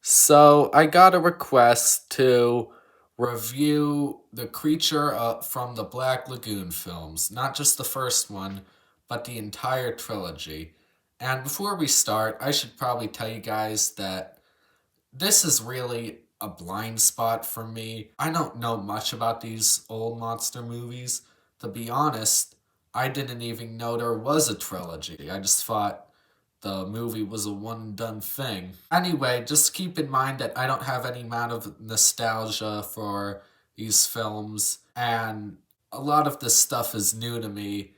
So I got a request to review the creature from the Black Lagoon films, not just the first one, but the entire trilogy. And before we start, I should probably tell you guys that this is really a blind spot for me. I don't know much about these old monster movies. To be honest, I didn't even know there was a trilogy. I just thought the movie was a one done thing. Anyway, just keep in mind that I don't have any amount of nostalgia for these films, and a lot of this stuff is new to me,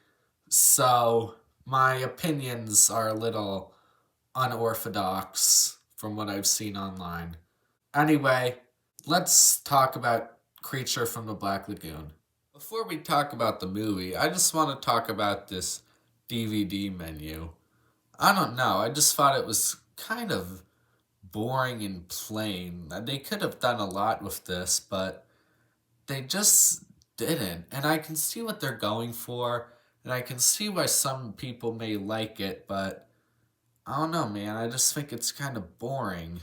so my opinions are a little unorthodox from what I've seen online. Anyway, let's talk about Creature from the Black Lagoon. Before we talk about the movie, I just want to talk about this DVD menu. I don't know. I just thought it was kind of boring and plain. They could have done a lot with this, but they just didn't. And I can see what they're going for, and I can see why some people may like it, but I don't know, man. I just think it's kind of boring.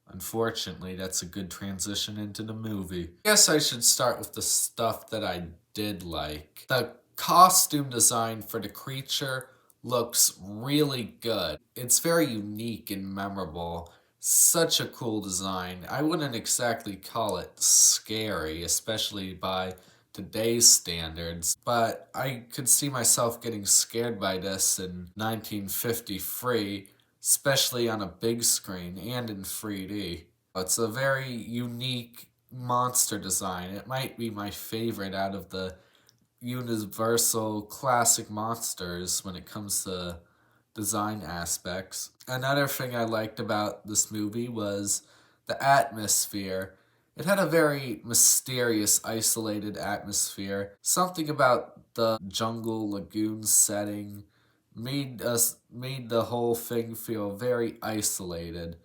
Unfortunately, that's a good transition into the movie. I guess I should start with the stuff that I did like. The costume design for the creature looks really good. It's very unique and memorable. Such a cool design. I wouldn't exactly call it scary, especially by today's standards, but I could see myself getting scared by this in 1953, especially on a big screen and in 3D. It's a very unique monster design. It might be my favorite out of the Universal classic monsters when it comes to design aspects. Another thing I liked about this movie was the atmosphere. It had a very mysterious, isolated atmosphere. Something about the jungle lagoon setting made the whole thing feel very isolated.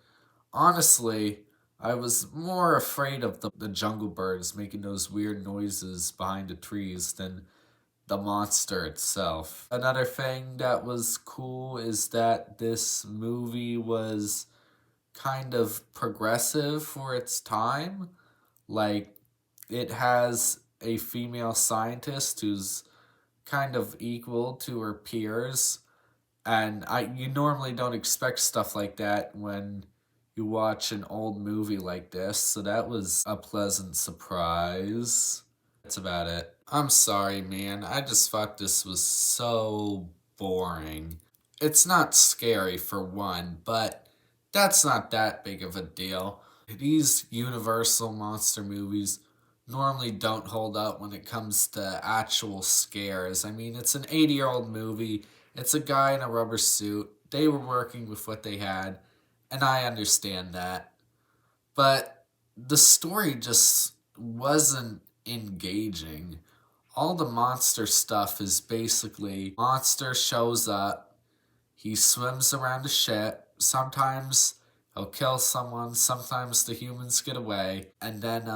Honestly, I was more afraid of the jungle birds making those weird noises behind the trees than the monster itself. Another thing that was cool is that this movie was kind of progressive for its time. Like, it has a female scientist who's kind of equal to her peers, and you normally don't expect stuff like that when you watch an old movie like this, so that was a pleasant surprise. That's about it. I'm sorry, man. I just thought this was so boring. It's not scary for one, but that's not that big of a deal. These Universal monster movies normally don't hold up when it comes to actual scares. I mean, it's an 80-year-old movie, it's a guy in a rubber suit. They were working with what they had, and I understand that. But the story just wasn't engaging. All the monster stuff is basically monster shows up, he swims around the ship, sometimes he'll kill someone, sometimes the humans get away, and then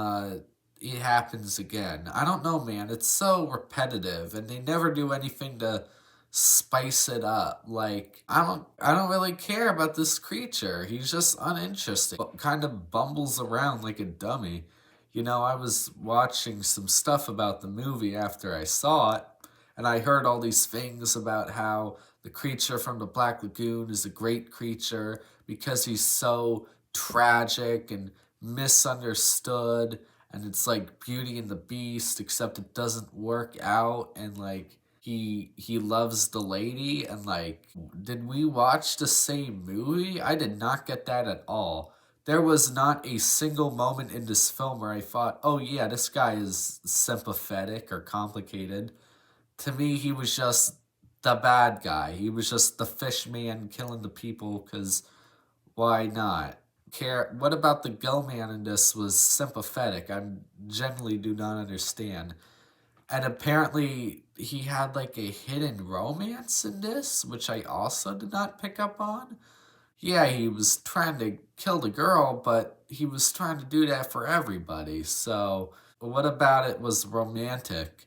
it happens again. I don't know, man. It's so repetitive, and they never do anything to spice it up. Like, I don't really care about this creature. He's just uninteresting. Kind of bumbles around like a dummy. You know, I was watching some stuff about the movie after I saw it, and I heard all these things about how the creature from the Black Lagoon is a great creature because he's so tragic and misunderstood, and it's like Beauty and the Beast, except it doesn't work out, and like he loves the lady, and like, did we watch the same movie? I did not get that at all. There was not a single moment in this film where I thought, oh yeah, this guy is sympathetic or complicated. To me, he was just the bad guy. He was just the fish man killing the people because why not? Care what about the gill man in this was sympathetic? I generally do not understand. And apparently he had like a hidden romance in this, which I also did not pick up on. Yeah, he was trying to kill the girl, but he was trying to do that for everybody. So, what about it was romantic?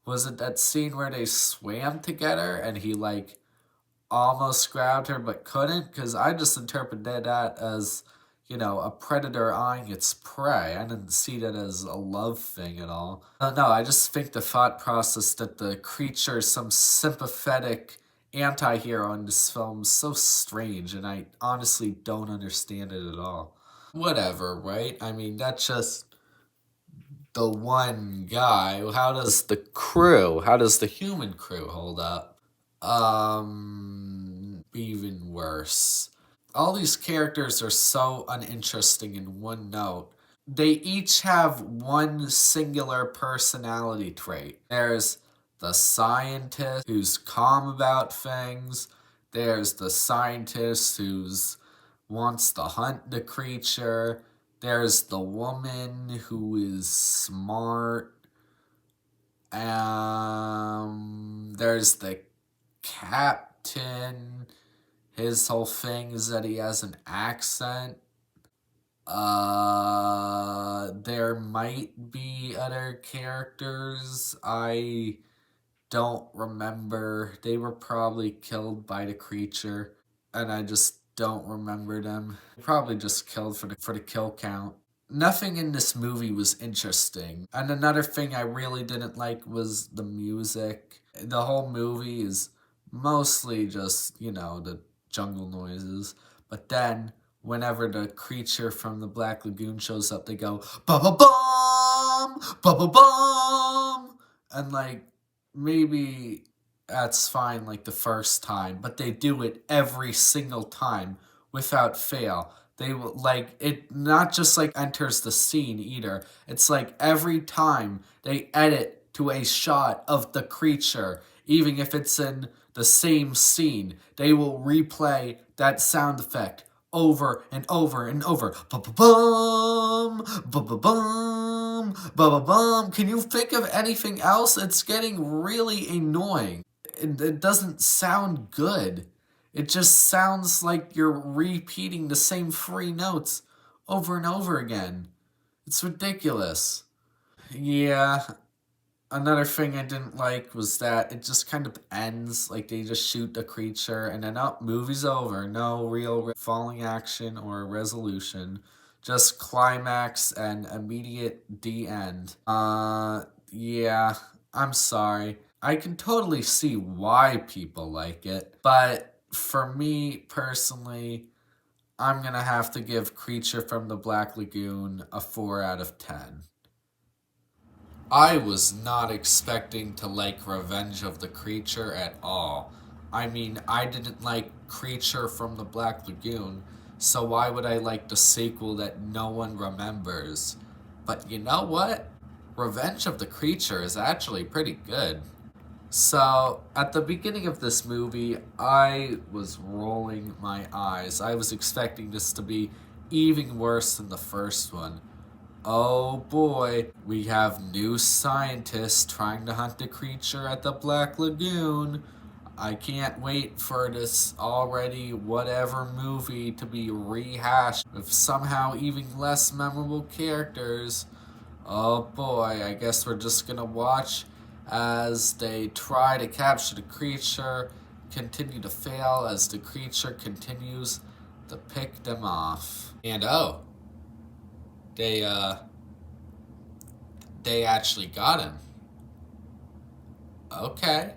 Was it that scene where they swam together and he like almost grabbed her but couldn't? Because I just interpreted that as, a predator eyeing its prey. I didn't see that as a love thing at all. No, I just think the thought process that the creature is some sympathetic anti-hero in this film is so strange, and I honestly don't understand it at all. Whatever, right? I mean, that's just the one guy. How does the human crew hold up? Even worse. All these characters are so uninteresting in one note. They each have one singular personality trait. There's the scientist who's calm about things. There's the scientist who's wants to hunt the creature. There's the woman who is smart. There's the captain. His whole thing is that he has an accent. There might be other characters. I don't remember. They were probably killed by the creature, and I just don't remember them. Probably just killed for the kill count. Nothing in this movie was interesting. And another thing I really didn't like was the music. The whole movie is mostly just, the jungle noises. But then, whenever the creature from the Black Lagoon shows up, they go, ba ba bum! Ba ba bum! And, maybe that's fine, the first time, but they do it every single time without fail. They will, it not just, enters the scene either. It's every time they edit to a shot of the creature, even if it's in the same scene, they will replay that sound effect over and over and over. Ba-ba-bum, ba-ba-bum, ba-ba-bum. Can you think of anything else? It's getting really annoying. It doesn't sound good. It just sounds like you're repeating the same three notes over and over again. It's ridiculous. Yeah, another thing I didn't like was that it just kind of ends, they just shoot the creature and then, movie's over. No real falling action or resolution. Just climax and immediate the end. Yeah, I'm sorry. I can totally see why people like it, but for me personally, I'm gonna have to give Creature from the Black Lagoon a 4 out of 10. I was not expecting to like Revenge of the Creature at all. I mean, I didn't like Creature from the Black Lagoon, so why would I like the sequel that no one remembers? But you know what? Revenge of the Creature is actually pretty good. So, at the beginning of this movie, I was rolling my eyes. I was expecting this to be even worse than the first one. Oh boy, we have new scientists trying to hunt the creature at the Black Lagoon. I can't wait for this already whatever movie to be rehashed with somehow even less memorable characters. Oh boy, I guess we're just gonna watch as they try to capture the creature, continue to fail as the creature continues to pick them off. And they they actually got him. Okay.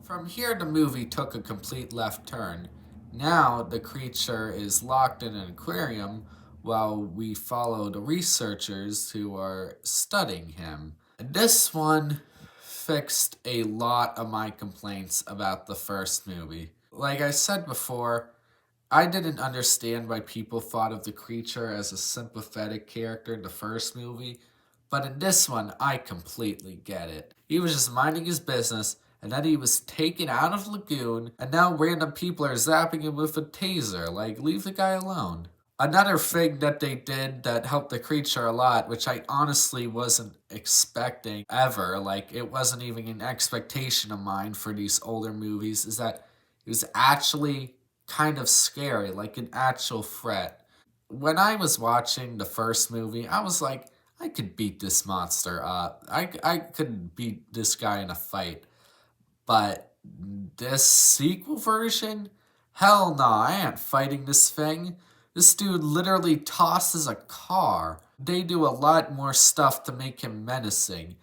From here, the movie took a complete left turn. Now, the creature is locked in an aquarium while we follow the researchers who are studying him. This one fixed a lot of my complaints about the first movie. Like I said before, I didn't understand why people thought of the creature as a sympathetic character in the first movie, but in this one, I completely get it. He was just minding his business, and then he was taken out of Lagoon, and now random people are zapping him with a taser. Leave the guy alone. Another thing that they did that helped the creature a lot, which I honestly wasn't expecting ever, it wasn't even an expectation of mine for these older movies, is that it was actually kind of scary, like an actual threat. When I was watching the first movie, I was like, I could beat this monster up. I could beat this guy in a fight. But this sequel version? Hell no, I ain't fighting this thing. This dude literally tosses a car. They do a lot more stuff to make him menacing.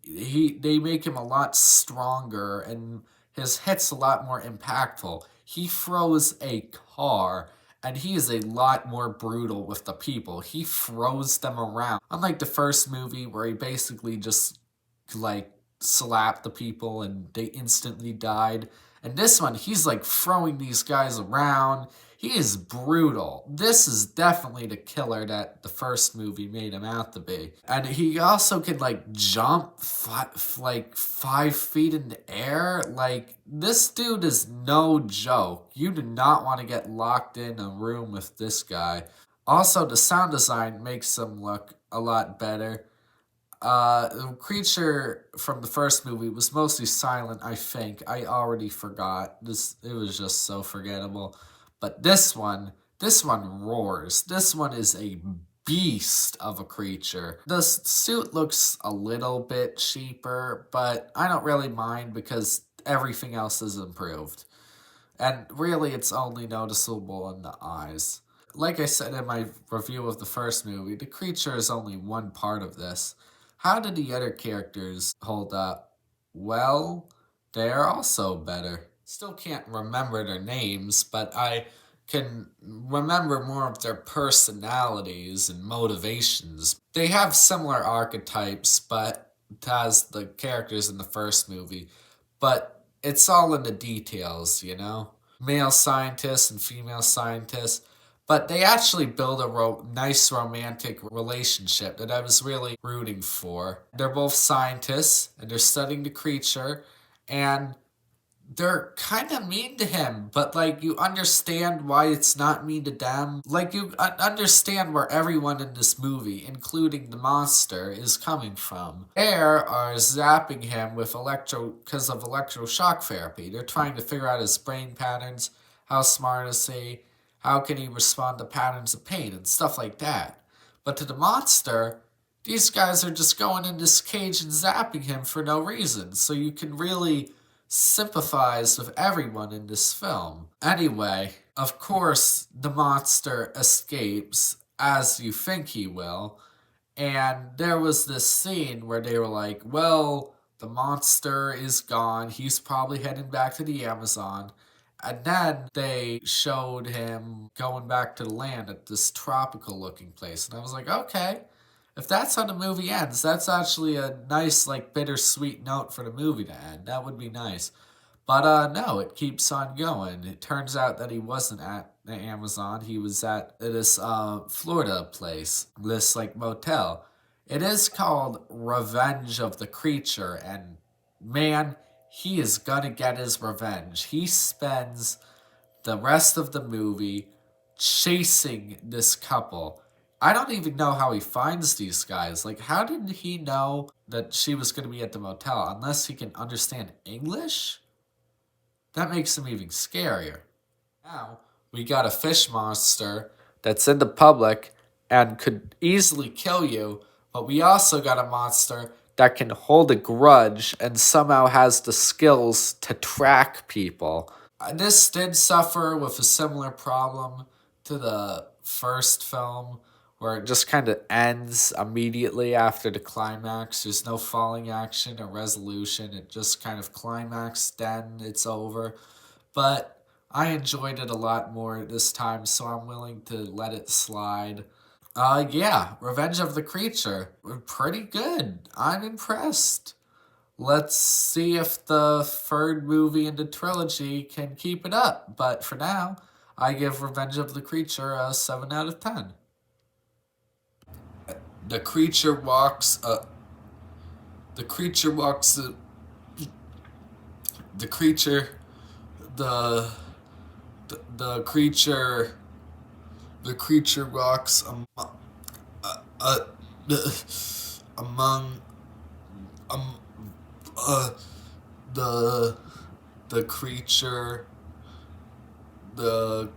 They make him a lot stronger and his hits a lot more impactful. He throws a car and he is a lot more brutal with the people. He throws them around. Unlike the first movie where he basically just like slapped the people and they instantly died. And this one, he's like throwing these guys around. He is brutal. This is definitely the killer that the first movie made him out to be. And he also can like jump like 5 feet in the air. Like, this dude is no joke. You do not want to get locked in a room with this guy. Also, the sound design makes him look a lot better. The creature from the first movie was mostly silent, I think. I already forgot. It was just so forgettable. But this one roars. This one is a beast of a creature. The suit looks a little bit cheaper, but I don't really mind because everything else is improved. And really, it's only noticeable in the eyes. Like I said in my review of the first movie, the creature is only one part of this. How did the other characters hold up? Well, they are also better. Still can't remember their names, but I can remember more of their personalities and motivations. They have similar archetypes, but as the characters in the first movie, but it's all in the details, you know? Male scientists and female scientists, but they actually build a nice romantic relationship that I was really rooting for. They're both scientists, and they're studying the creature, and they're kind of mean to him, but like you understand why it's not mean to them. Like you understand where everyone in this movie, including the monster, is coming from. They are zapping him with because of electroshock therapy. They're trying to figure out his brain patterns, how smart is he, how can he respond to patterns of pain and stuff like that. But to the monster, these guys are just going in this cage and zapping him for no reason. So you can really sympathize with everyone in this film. Anyway, of course, the monster escapes, as you think he will, and there was this scene where they were like, well, the monster is gone, he's probably heading back to the Amazon, and then they showed him going back to the land at this tropical looking place, and I was like, okay, if that's how the movie ends, that's actually a nice, like, bittersweet note for the movie to end. That would be nice. But, no, it keeps on going. It turns out that he wasn't at the Amazon. He was at this, Florida place. This, like, motel. It is called Revenge of the Creature, and, man, he is gonna get his revenge. He spends the rest of the movie chasing this couple. I don't even know how he finds these guys. Like, how did he know that she was going to be at the motel unless he can understand English? That makes him even scarier. Now, we got a fish monster that's in the public and could easily kill you, but we also got a monster that can hold a grudge and somehow has the skills to track people. This did suffer with a similar problem to the first film, where it just kind of ends immediately after the climax. There's no falling action or resolution. It just kind of climaxed, then it's over. But I enjoyed it a lot more this time, so I'm willing to let it slide. Yeah, Revenge of the Creature. Pretty good. I'm impressed. Let's see if the third movie in the trilogy can keep it up. But for now, I give Revenge of the Creature a 7 out of 10. The creature walks the creature walks the creature the creature walks among the creature the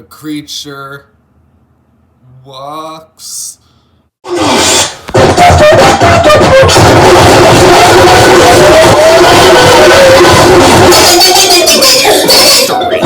creature walks Stories.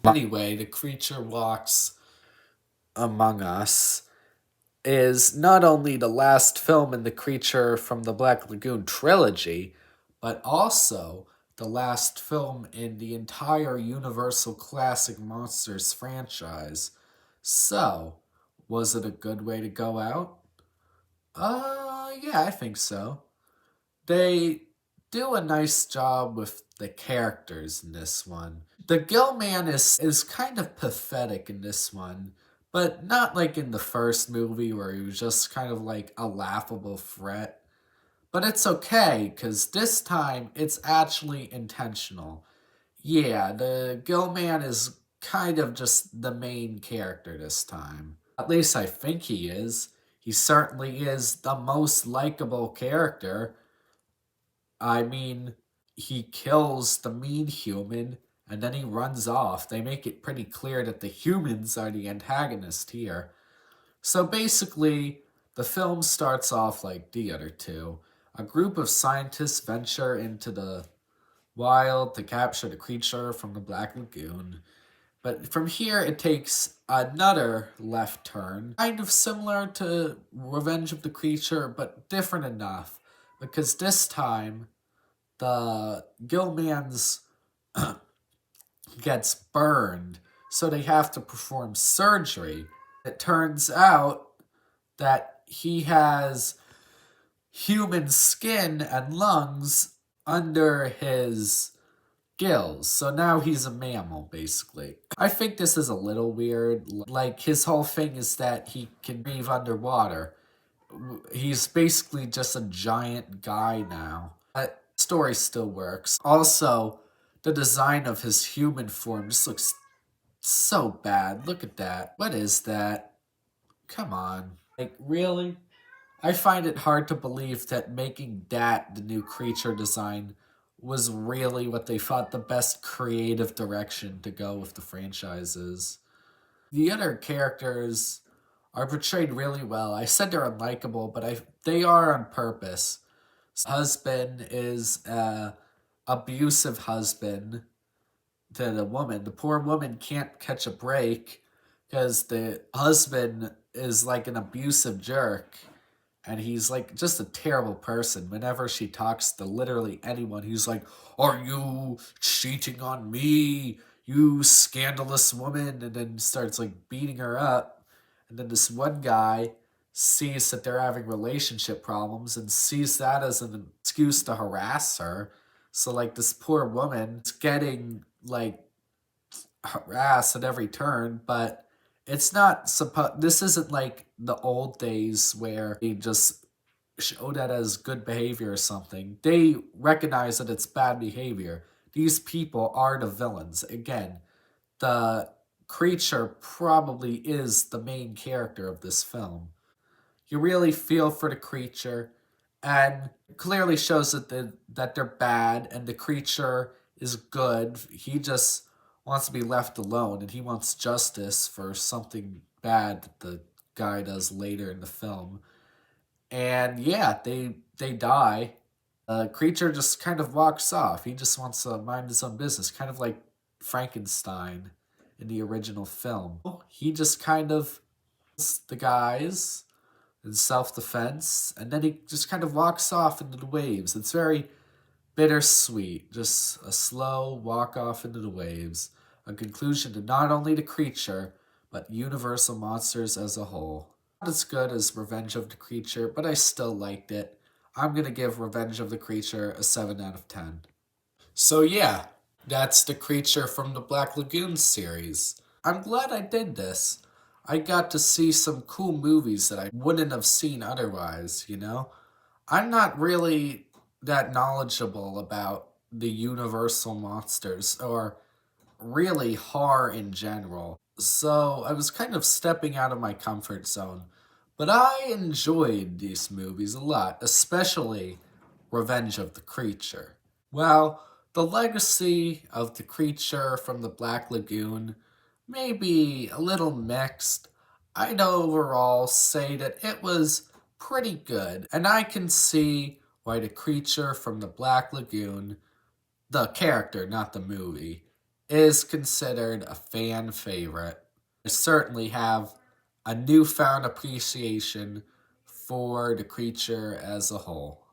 Anyway, The Creature Walks Among Us is not only the last film in the Creature from the Black Lagoon trilogy, but also the last film in the entire Universal Classic Monsters franchise. So, was it a good way to go out? Yeah, I think so. They do a nice job with the characters in this one. The Gill Man is kind of pathetic in this one, but not like in the first movie where he was just kind of like a laughable threat. But it's okay, because this time it's actually intentional. Yeah, the Gill Man is kind of just the main character this time. At least I think he is. He certainly is the most likable character. I mean, he kills the mean human and then he runs off. They make it pretty clear that the humans are the antagonist here. So basically, the film starts off like the other two. A group of scientists venture into the wild to capture the creature from the Black Lagoon. But from here, it takes another left turn, kind of similar to Revenge of the Creature, but different enough. Because this time, the Gillman's gets burned, so they have to perform surgery. It turns out that he has human skin and lungs under his gills, so now he's a mammal, basically. I think this is a little weird. Like, his whole thing is that he can breathe underwater. He's basically just a giant guy now. But story still works. Also, the design of his human form just looks so bad. Look at that. What is that? Come on. Like, really? I find it hard to believe that making that the new creature design was really what they thought the best creative direction to go with the franchises. The other characters are portrayed really well. I said they're unlikable, but they are on purpose. Husband is a abusive husband to the woman. The poor woman can't catch a break because the husband is like an abusive jerk and he's like just a terrible person. Whenever she talks to literally anyone, he's like, "Are you cheating on me, you scandalous woman?" And then starts like beating her up. And then this one guy sees that they're having relationship problems and sees that as an excuse to harass her. So like this poor woman is getting like harassed at every turn, but it's not supposed. This isn't like the old days where they just show that as good behavior or something. They recognize that it's bad behavior. These people are the villains. Again, the creature probably is the main character of this film. You really feel for the creature, and it clearly shows that they're bad, and the creature is good. He just wants to be left alone, and he wants justice for something bad that the guy does later in the film. And yeah, they die. The creature just kind of walks off. He just wants to mind his own business, kind of like Frankenstein in the original film. He just kind of the guys in self defense, and then he just kind of walks off into the waves. It's very bittersweet, just a slow walk off into the waves. A conclusion to not only the creature, but Universal Monsters as a whole. Not as good as Revenge of the Creature, but I still liked it. I'm gonna give Revenge of the Creature a 7 out of 10. So yeah, that's the creature from the Black Lagoon series. I'm glad I did this. I got to see some cool movies that I wouldn't have seen otherwise, you know? I'm not really that knowledgeable about the Universal monsters or really horror in general. So I was kind of stepping out of my comfort zone. But I enjoyed these movies a lot, especially Revenge of the Creature. Well, the legacy of the creature from the Black Lagoon may be a little mixed. I'd overall say that it was pretty good, and I can see why the creature from the Black Lagoon, the character, not the movie, is considered a fan favorite. I certainly have a newfound appreciation for the creature as a whole.